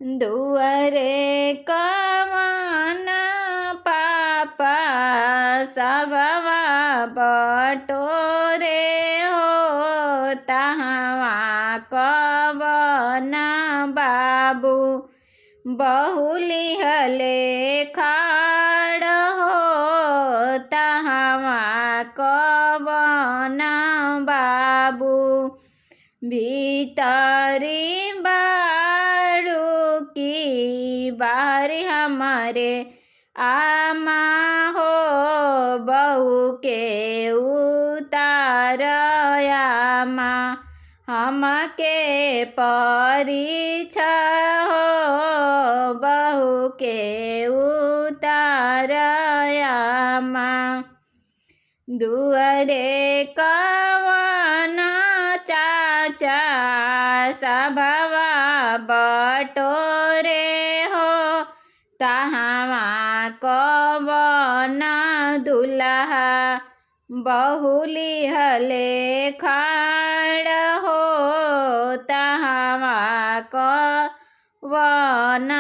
दुअरे कवन पापा सबवा बटोरे हो, तहवा कवन बाबू बहुलिहले खाड़ हो, तहवा कवन बाबू भीतरी बाड़ू की बाहरी हमारे आमा हो, बहू के उतार आमा हमके परीछ हो, बहू के उतार आमा। दुअरे कवन चाचा सबवा बटोरे हो, तहवा कवन दुल्हा बहुलिहले खाड़ हो, तहवा कवन